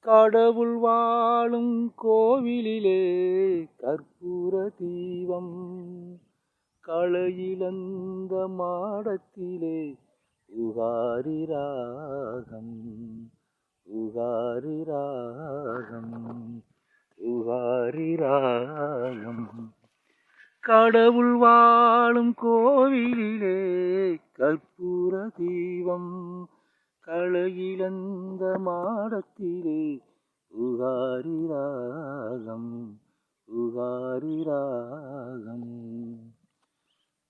கடவுள் வாழும் கோவிலிலே கற்பூர தீபம், களையிழந்த மாடத்திலே உகாரி ராகம், உகாரி ராகம், உகாரி ராகம். கடவுள் வாழும் கோவிலிலே கற்பூர தீபம், களையிழந்த மாடத்திலே உகாரி ராகம், உகாரி ராகம்.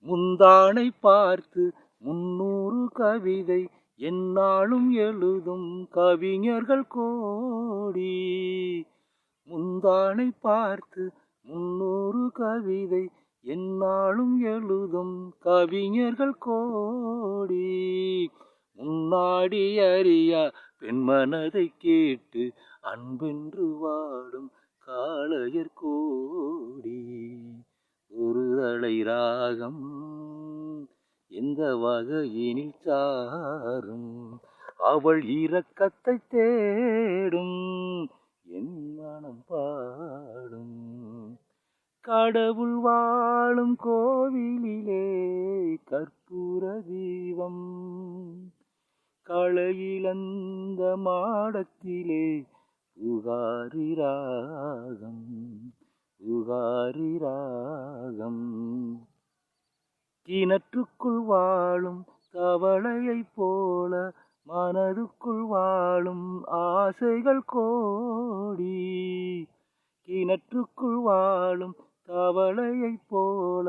முந்தானை பார்த்து 300 கவிதை எந்நாளும் எழுதும் கவிஞர்கள் கோடி. முந்தானை பார்த்து 300 கவிதை எந்நாளும் எழுதும் கவிஞர்கள் கோடி. முன்னாடி அறியா பெண்மனதை கேட்டு அன்பென்று வாடும் காளையர் கோடி. ஒரு தலை ராகம் எந்த வகையினில் சாரும், அவள் இரக்கத்தை தேடும் என் மனம் பாடும். கடவுள் வாழும் கோவிலிலே கற்பூர தீபம், களையிழந்த மாடத்திலே உகாரி ராகம், உகாரி ராகம். கிணற்றுக்குள் வாழும் தவளையைப் போல மனதுக்குள் வாழும் ஆசைகள் கோடி. கிணற்றுக்குள் வாழும் தவளையைப் போல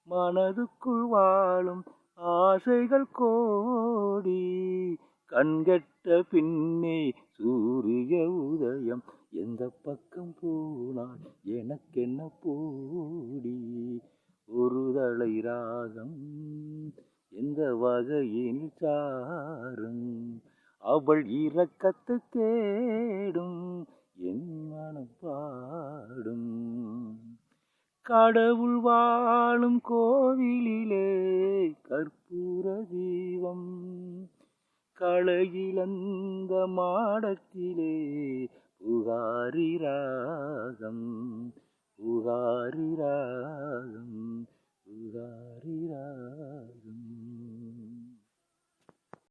மனதுக்குள் வாழும் ஆசைகள் கோடி. கண்கெட்ட பின்னே சூரிய உதயம், எந்த பக்கம் போனால் எனக்கென்ன போடி. ஒரு தலை ராகம் எந்த வகையில் சாரும், அவள் இரக்கத்தை தேடும் என் மனம் பாடும். கடவுள் வாழும் கோவிலிலே கற்பூர தீபம், களையிழந்த மாடத்திலே